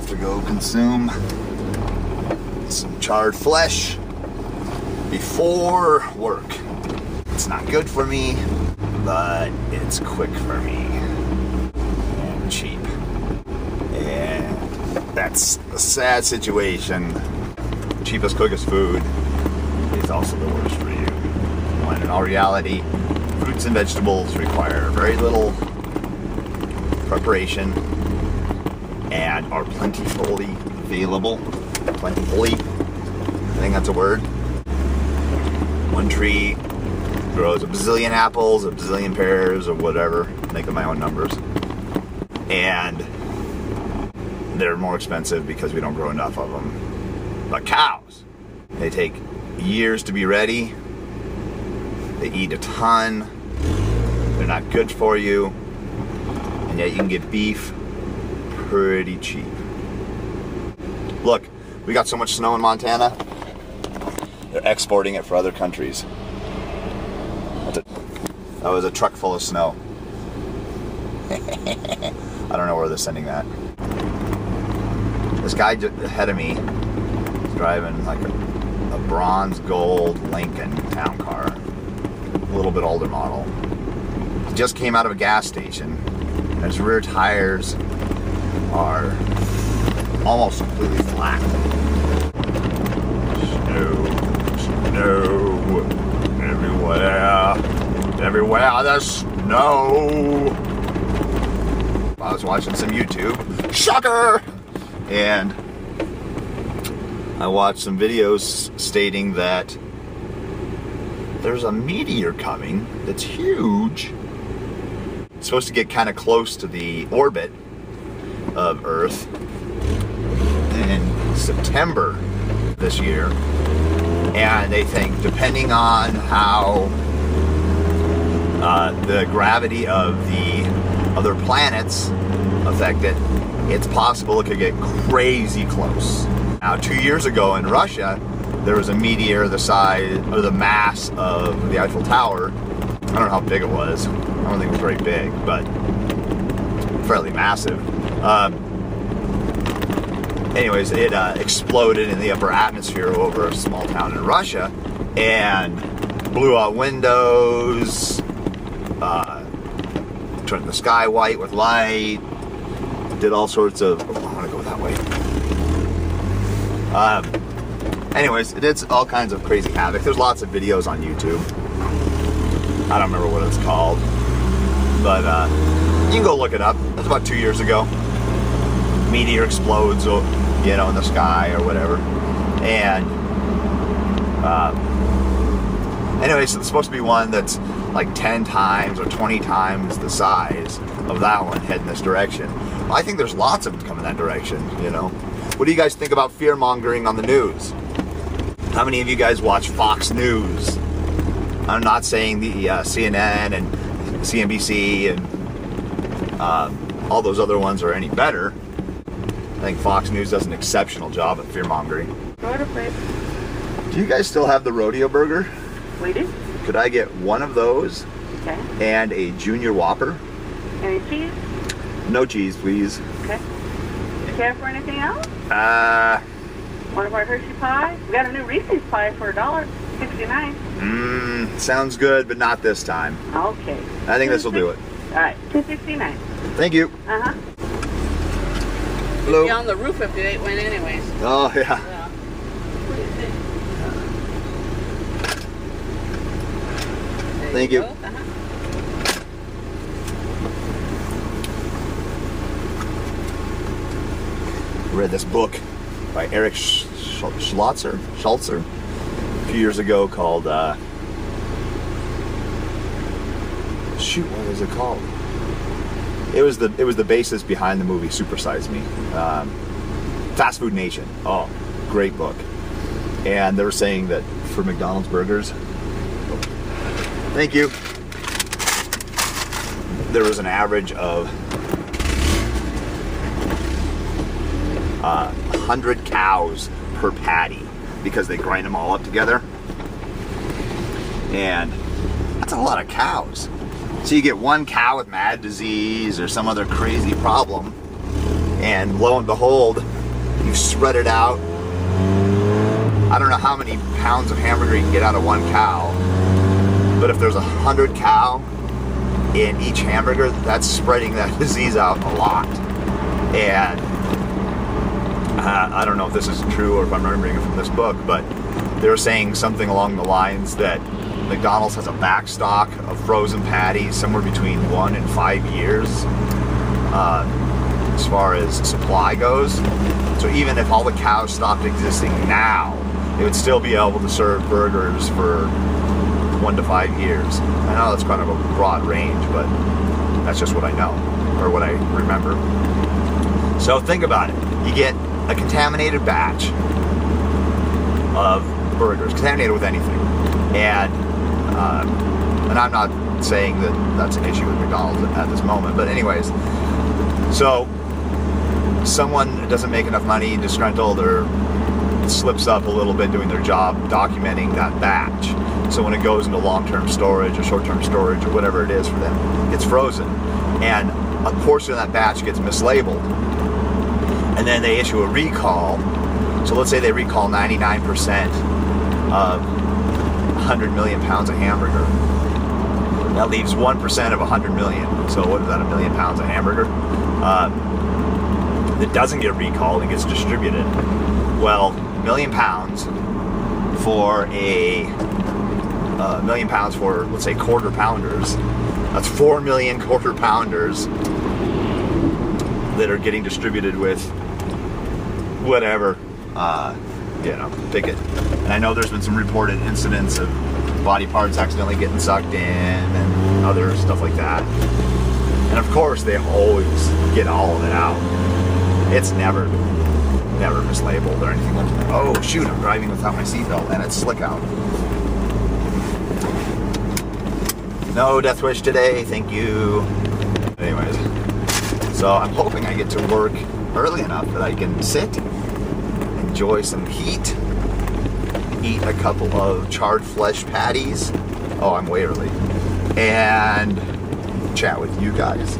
off to go consume some charred flesh before work. It's not good for me, but it's quick for me and cheap. And that's a sad situation. The cheapest, quickest food is also the worst for you. When in all reality, fruits and vegetables require very little preparation and are plentifully available. Plentifully, I think that's a word. One tree grows a bazillion apples, a bazillion pears, or whatever, making my own numbers. And they're more expensive because we don't grow enough of them. But cows, they take years to be ready. They eat a ton. They're not good for you. And yet you can get beef pretty cheap. Look, we got so much snow in Montana. They're exporting it for other countries. That was a truck full of snow. I don't know where they're sending that. This guy ahead of me is driving like a bronze gold Lincoln town car. A little bit older model. He just came out of a gas station. And his rear tires are almost completely flat. Snow, everywhere there's snow. I was watching some YouTube, shocker, and I watched some videos stating that there's a meteor coming that's huge. It's supposed to get kind of close to the orbit of Earth in September this year. And they think, depending on how the gravity of the other planets affect it, it's possible it could get crazy close. Now, 2 years ago in Russia, there was a meteor the size or the mass of the Eiffel Tower. I don't know how big it was. I don't think it was very big, but fairly massive. Anyways, it exploded in the upper atmosphere over a small town in Russia and blew out windows, turned the sky white with light, did all sorts of... Oh, I want to go that way. Anyways, it did all kinds of crazy havoc. There's lots of videos on YouTube. I don't remember what it's called, but you can go look it up. It was about 2 years ago. Meteor explodes, you know, in the sky or whatever. And anyways, it's supposed to be one that's like 10 times or 20 times the size of that one heading this direction. Well, I think there's lots of them coming that direction, you know. What do you guys think about fear-mongering on the news? How many of you guys watch Fox News? I'm not saying the CNN and CNBC and all those other ones are any better. I think Fox News does an exceptional job at fear-mongering. Order, please. Do you guys still have the rodeo burger? We do. Could I get one of those? Okay. And a junior Whopper? Any cheese? No cheese, please. Okay. Do you care for anything else? One of our Hershey pies? We got a new Reese's pie for $1.69. Sounds good, but not this time. Okay. I think this will do it. All right, $2.69. Thank you. Uh-huh. Hello. You'd be on the roof if it went anyways. Oh, yeah. Yeah. What do you think? Thank you. Uh-huh. Read this book by Eric Schultzer a few years ago called shoot, what is it called? It was the basis behind the movie Super Size Me. Fast Food Nation. Oh, great book. And they were saying that for McDonald's burgers, thank you, there was an average of 100 cows per patty because they grind them all up together. And that's a lot of cows. So you get one cow with mad disease or some other crazy problem, and lo and behold, you've spread it out. I don't know how many pounds of hamburger you can get out of one cow, but if there's 100 cow in each hamburger, that's spreading that disease out a lot. And I don't know if this is true or if I'm remembering it from this book, but they were saying something along the lines that McDonald's has a back stock of frozen patties somewhere between 1 and 5 years as far as supply goes. So even if all the cows stopped existing now, they would still be able to serve burgers for 1 to 5 years. I know that's kind of a broad range, but that's just what I know, or what I remember. So think about it. You get a contaminated batch of burgers, contaminated with anything. And I'm not saying that that's an issue with McDonald's at this moment, but anyways, so someone doesn't make enough money, disgruntled, or slips up a little bit doing their job documenting that batch. So when it goes into long-term storage or short-term storage or whatever it is for them, it's frozen. And a portion of that batch gets mislabeled. And then they issue a recall. So let's say they recall 99% of 100 million pounds of hamburger. That leaves 1% of 100 million. So what is that, 1 million pounds of hamburger? That doesn't get recalled and gets distributed. Well, 1 million pounds for a 1 million pounds for, let's say, quarter pounders. That's 4 million quarter pounders that are getting distributed with whatever, pick it. And I know there's been some reported incidents of body parts accidentally getting sucked in and other stuff like that. And of course, they always get all of it out. It's never mislabeled or anything like that. Oh shoot, I'm driving without my seatbelt and it's slick out. No death wish today, thank you. Anyways, so I'm hoping I get to work early enough that I can sit, enjoy some heat, eat a couple of charred flesh patties. Oh, I'm way early. And chat with you guys.